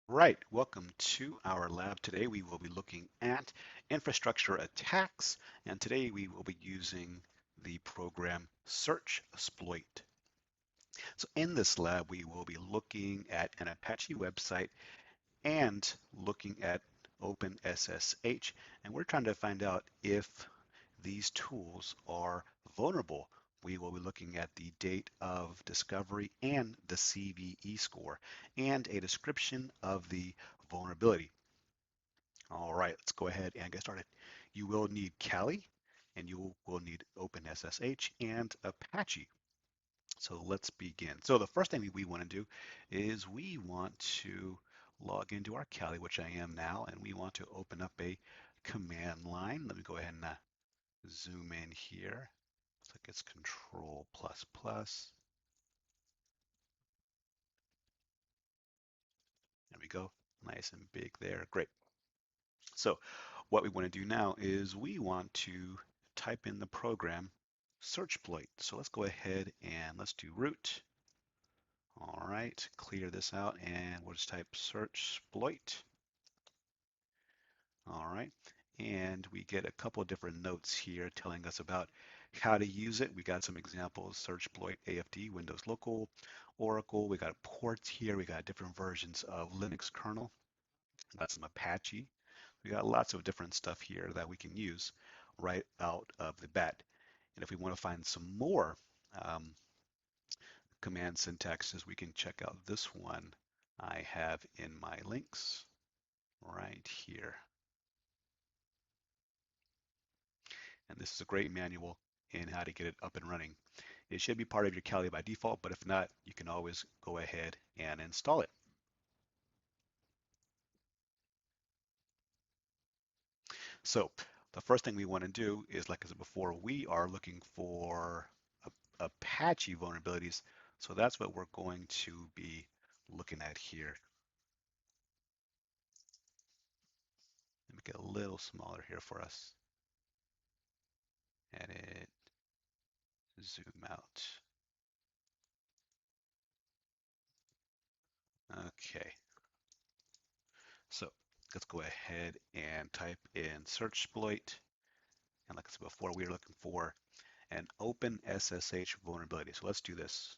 Right, welcome to our lab. Today we will be looking at infrastructure attacks, and today we will be using the program Searchsploit. So in this lab, we will be looking at an Apache website and looking at OpenSSH, and we're trying to find out if these tools are vulnerable. We will be looking at the date of discovery and the CVE score and a description of the vulnerability. All right, let's go ahead and get started. You will need Kali and you will need OpenSSH and Apache. So let's begin. So the first thing we want to do is we want to log into our Kali, which I am now, and we want to open up a command line. Let me go ahead and zoom in here. Looks like it's Control plus plus. There we go. Nice and big there. Great. So what we want to do now is we want to type in the program Searchsploit. So let's go ahead and let's do root. All right, clear this out and we'll just type Searchsploit. All right, and we get a couple of different notes here telling us about how to use it. We got some examples: Searchsploit AFD, Windows Local, Oracle. We got ports here. We got different versions of Linux kernel. Got some Apache. We got lots of different stuff here that we can use right out of the bat. And if we want to find some more um, command syntaxes, we can check out this one I have in my links right here. And this is a great manual in how to get it up and running. It should be part of your Kali by default, but if not, you can always go ahead and install it. So the first thing we want to do is, like I said before, we are looking for Apache vulnerabilities. So that's what we're going to be looking at here. Make it a little smaller here for us. Edit, zoom out. Okay, so let's go ahead and type in Searchsploit. And like I said before, we are looking for an open SSH vulnerability. So let's do this.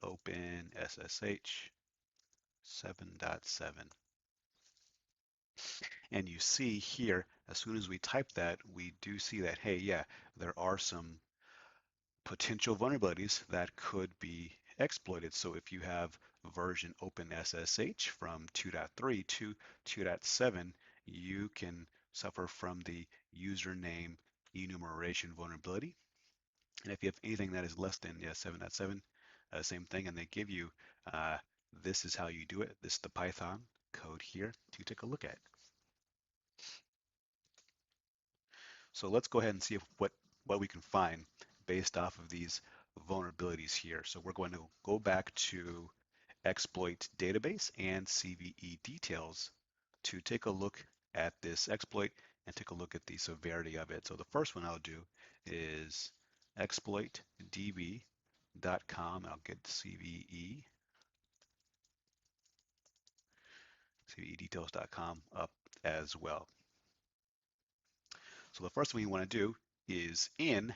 Open SSH 7.7. And you see here, as soon as we type that, we do see that, hey, yeah, there are some potential vulnerabilities that could be exploited. So if you have version OpenSSH from 2.3 to 2.7, you can suffer from the username enumeration vulnerability. And if you have anything that is less than 7.7, same thing, and they give you uh, this is how you do it. This is the Python code here to take a look at. So let's go ahead and see what we can find based off of these vulnerabilities here. So we're going to go back to exploit database and CVE details to take a look at this exploit and take a look at the severity of it. So the first one I'll do is exploitdb.com. I'll get CVE details.com up as well. So the first thing we want to do is in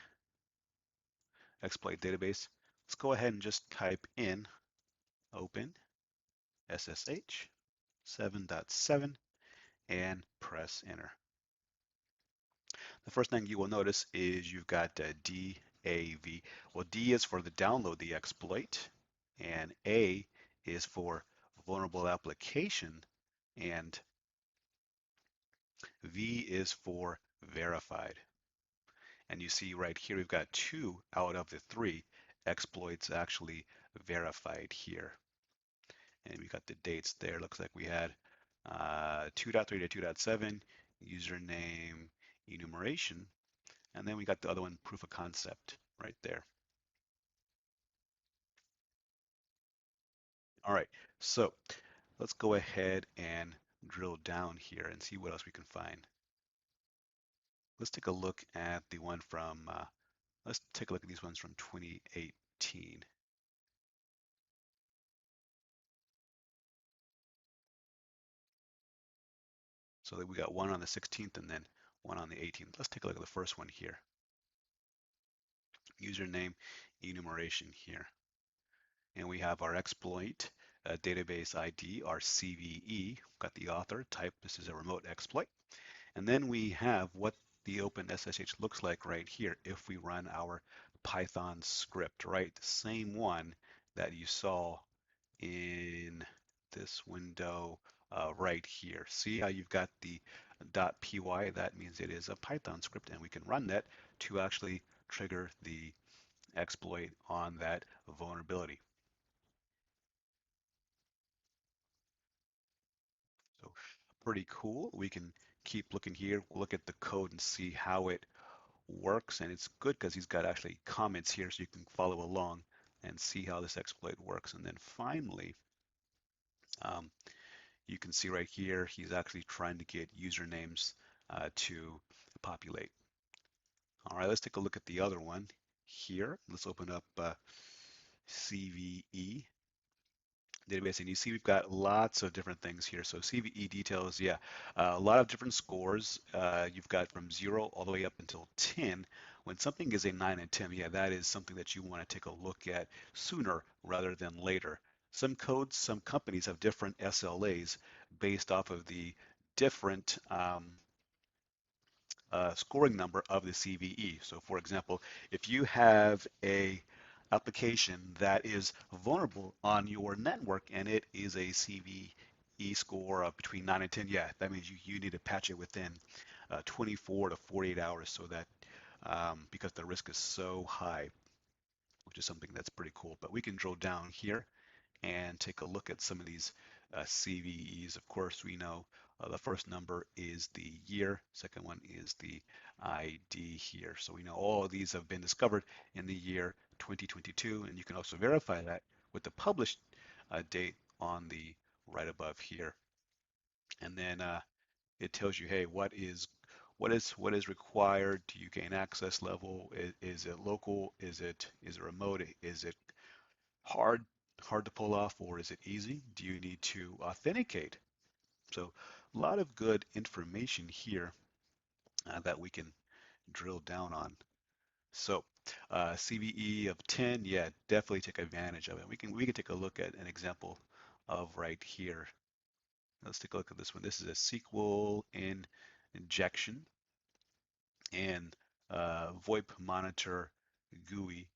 exploit database, let's go ahead and just type in open SSH 7.7 and press enter. The first thing you will notice is you've got DAV. Well, D is for the download the exploit, and A is for vulnerable application, and V is for verified. And you see right here, we've got 2 out of the 3 exploits actually verified here. And we got the dates there. Looks like we had 2.3 to 2.7, username enumeration, and then we got the other one, proof of concept, right there. All right, so let's go ahead and drill down here and see what else we can find. Let's take a look at the one from, let's take a look at these ones from 2018. So that we got one on the 16th and then one on the 18th. Let's take a look at the first one here. Username enumeration here. And we have our exploit database ID, our CVE, got the author type. This is a remote exploit. And then we have what the OpenSSH looks like right here if we run our Python script, right? The same one that you saw in this window right here. See how you've got the .py? That means it is a Python script, and we can run that to actually trigger the exploit on that vulnerability. So pretty cool. We can keep looking here, look at the code and see how it works. And it's good because he's got actually comments here so you can follow along and see how this exploit works. And then finally, um, you can see right here, he's actually trying to get usernames to populate. All right, let's take a look at the other one here. Let's open up CVE database, and you see we've got lots of different things here. So CVE details, yeah, a lot of different scores. You've got from 0 all the way up until 10. When something is a 9 and 10, yeah, that is something that you want to take a look at sooner rather than later. Some codes, some companies have different SLAs based off of the different scoring number of the CVE. So for example, if you have a application that is vulnerable on your network and it is a CVE score of between 9 and 10, yeah, that means you need to patch it within 24 to 48 hours so that because the risk is so high, which is something that's pretty cool. But we can drill down here and take a look at some of these CVEs. Of course, we know the first number is the year, second one is the ID here. So we know all of these have been discovered in the year 2022, and you can also verify that with the published date on the right above here. And then it tells you, hey, what is required? Do you gain access level? Is it local? Is it remote? Is it hard hard to pull off, or is it easy? Do you need to authenticate? So a lot of good information here that we can drill down on. So CVE of 10, yeah, definitely take advantage of it. We can take a look at an example of right here. Let's take a look at this one. This is a SQL injection and VoIP monitor GUI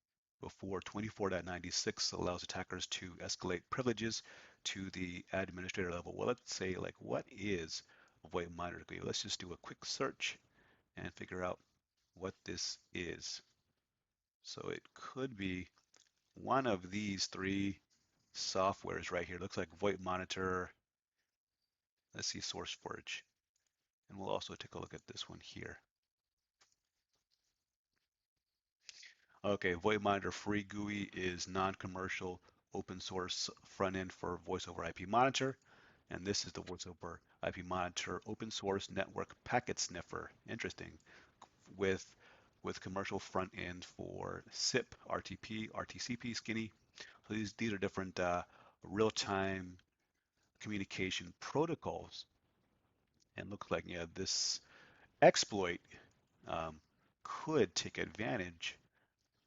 before 24.96 allows attackers to escalate privileges to the administrator level. Well, let's say like what is VoIP monitor GUI? Let's just do a quick search and figure out what this is. So it could be one of these three softwares right here. Looks like VoIP monitor. Let's see SourceForge. And we'll also take a look at this one here. Okay, VoIP Monitor Free GUI is non-commercial open source front end for voice over IP monitor. And this is the voice over IP monitor open source network packet sniffer. Interesting. With commercial front end for SIP, RTP, RTCP, skinny. So these are different real-time communication protocols. And looks like yeah, this exploit um, could take advantage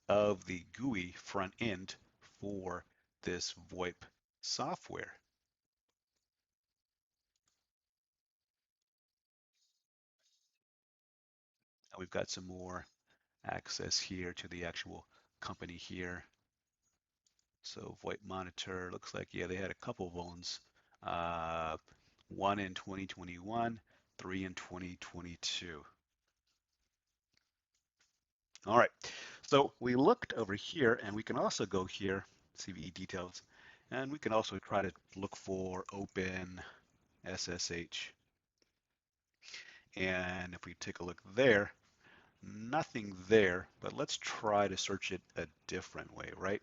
of the GUI front end for this VoIP software. Now we've got some more access here to the actual company here. So VoIP Monitor looks like, yeah, they had a couple vulns. Uh, one in 2021, three in 2022. All right, so we looked over here and we can also go here, CVE details, and we can also try to look for open SSH. And if we take a look there, nothing there, but let's try to search it a different way, right?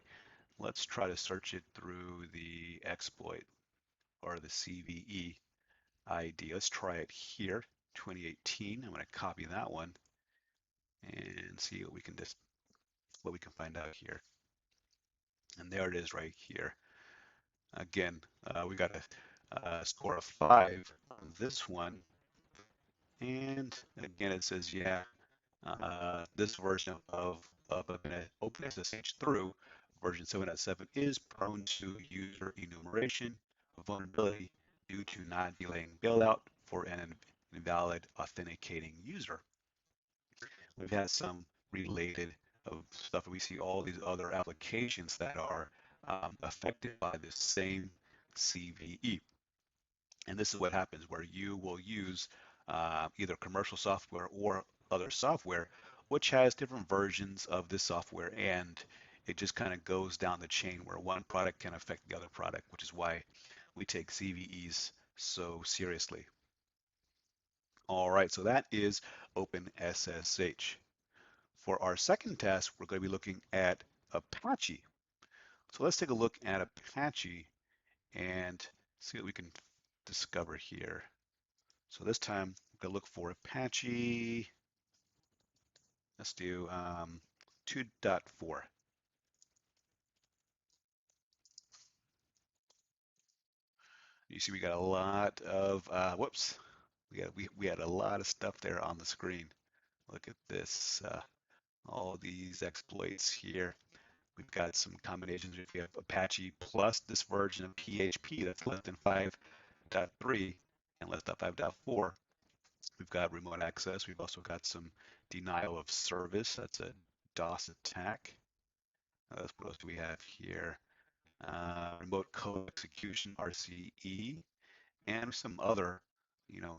Let's try to search it through the exploit or the CVE ID. Let's try it here, 2018. I'm going to copy that one and see what we can find out here. And there it is right here. Again, we got a score of 5 on this one. And again, it says, yeah, this version of OpenSSH through version 7.7 is prone to user enumeration vulnerability due to not delaying bailout for an invalid authenticating user. We've had some related stuff. We see all these other applications that are affected by the same CVE. And this is what happens where you will use either commercial software or other software, which has different versions of this software. And it just kind of goes down the chain where one product can affect the other product, which is why we take CVEs so seriously. All right, so that is OpenSSH. For our second task, we're going to be looking at Apache. So let's take a look at Apache and see what we can discover here. So this time, I'm going to look for Apache. Let's do 2.4. You see we got a lot of, whoops, we had a lot of stuff there on the screen. Look at this, all these exploits here. We've got some combinations. If you have Apache plus this version of PHP that's less than 5.3 and less than 5.4, we've got remote access. We've also got some denial of service. That's a DOS attack. What else do we have here? Remote code execution, RCE, and some other,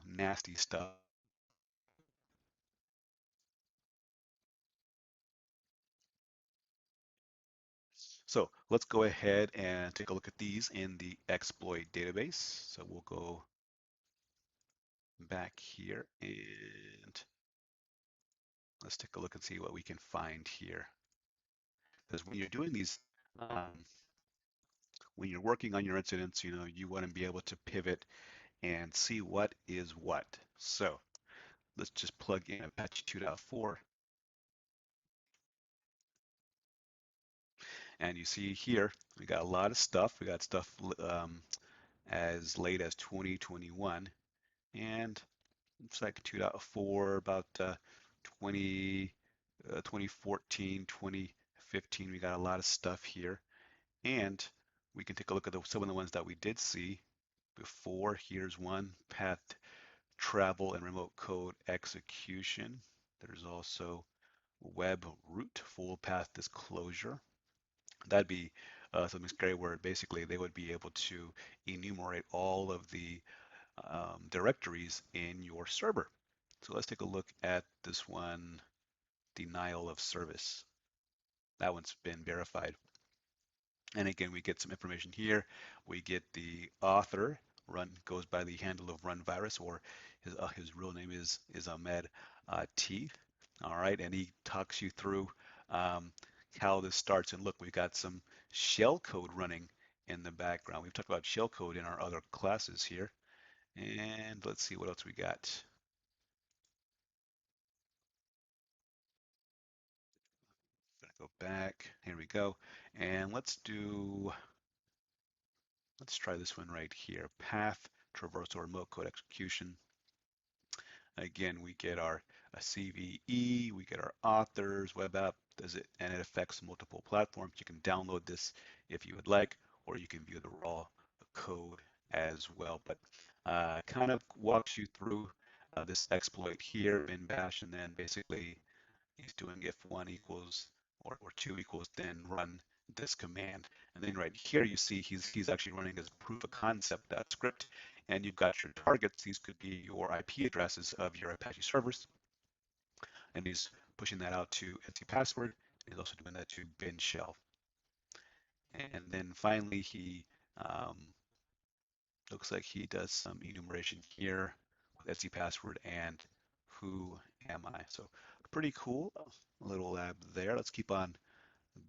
nasty stuff. So let's go ahead and take a look at these in the exploit database. So we'll go back here and let's take a look and see what we can find here. Because when you're doing these, um, when you're working on your incidents, you want to be able to pivot and see what is what. So let's just plug in Apache 2.4. And you see here, we got a lot of stuff. We got stuff as late as 2021. And it's like 2.4, about 2014, 2015. We got a lot of stuff here. And we can take a look at some of the ones that we did see before. Here's one, path travel and remote code execution. There's also web root full path disclosure. That'd be something scary where basically they would be able to enumerate all of the directories in your server. So let's take a look at this one, denial of service. That one's been verified. And again, we get some information here. We get the author, run goes by the handle of run virus, or his real name is Ahmed T. All right, and he talks you through um, how this starts. And look, we've got some shell code running in the background. We've talked about shell code in our other classes here. And let's see what else we got. Gonna go back. Here we go. And let's try this one right here. Path traversal remote code execution. Again, we get our CVE, we get our authors, web app, does it, and it affects multiple platforms. You can download this if you would like, or you can view the raw code as well. But kind of walks you through this exploit here in Bash, and then basically he's doing if one equals or two equals, then run this command. And then right here you see he's actually running as proof of concept script, and you've got your targets. These could be your IP addresses of your Apache servers, and he's pushing that out to etc password. He's also doing that to bin shell. And then finally he um, looks like he does some enumeration here with etc password and who am I. So pretty cool little lab there. Let's keep on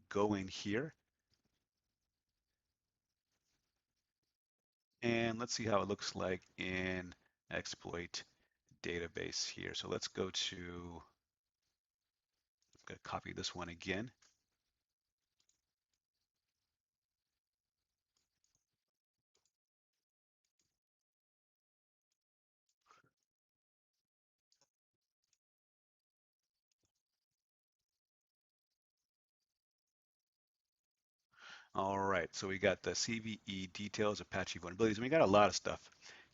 going here. And let's see how it looks like in exploit database here. So let's go to, I'm going to copy this one again. All right, so we got the CVE details, Apache vulnerabilities, and we got a lot of stuff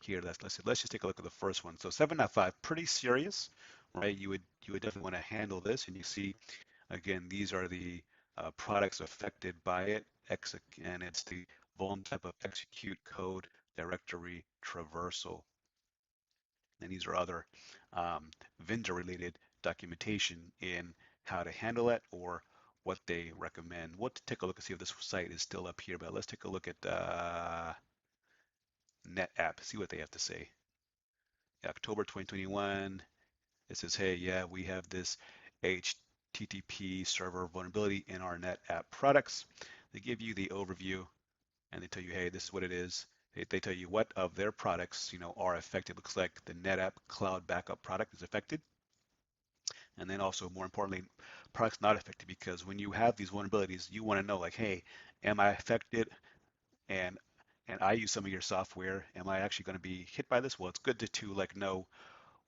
here. Let's just take a look at the first one. So 7.5, pretty serious, right? You would definitely want to handle this, and you see again these are the products affected by it, and it's the vuln type of execute code directory traversal, and these are other vendor-related documentation in how to handle it or what they recommend. We'll take a look and see if this site is still up here, but let's take a look at NetApp, see what they have to say. October 2021, it says, hey, yeah, we have this HTTP server vulnerability in our NetApp products. They give you the overview and they tell you, hey, this is what it is. They tell you what of their products, are affected. Looks like the NetApp cloud backup product is affected. And then also, more importantly, products not affected, because when you have these vulnerabilities, you want to know, like, hey, am I affected? And I use some of your software. Am I actually going to be hit by this? Well, it's good to like know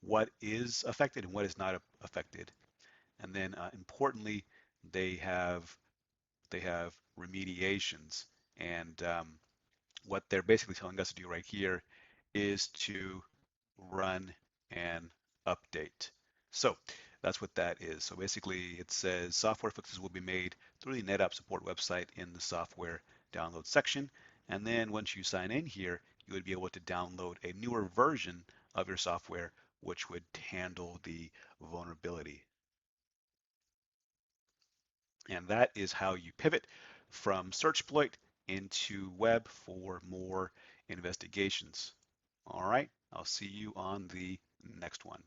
what is affected and what is not affected. And then importantly, they have remediations, and what they're basically telling us to do right here is to run and update. So that's what that is. So basically it says software fixes will be made through the NetApp support website in the software download section. And then once you sign in here, you would be able to download a newer version of your software, which would handle the vulnerability. And that is how you pivot from Searchsploit into web for more investigations. All right, I'll see you on the next one.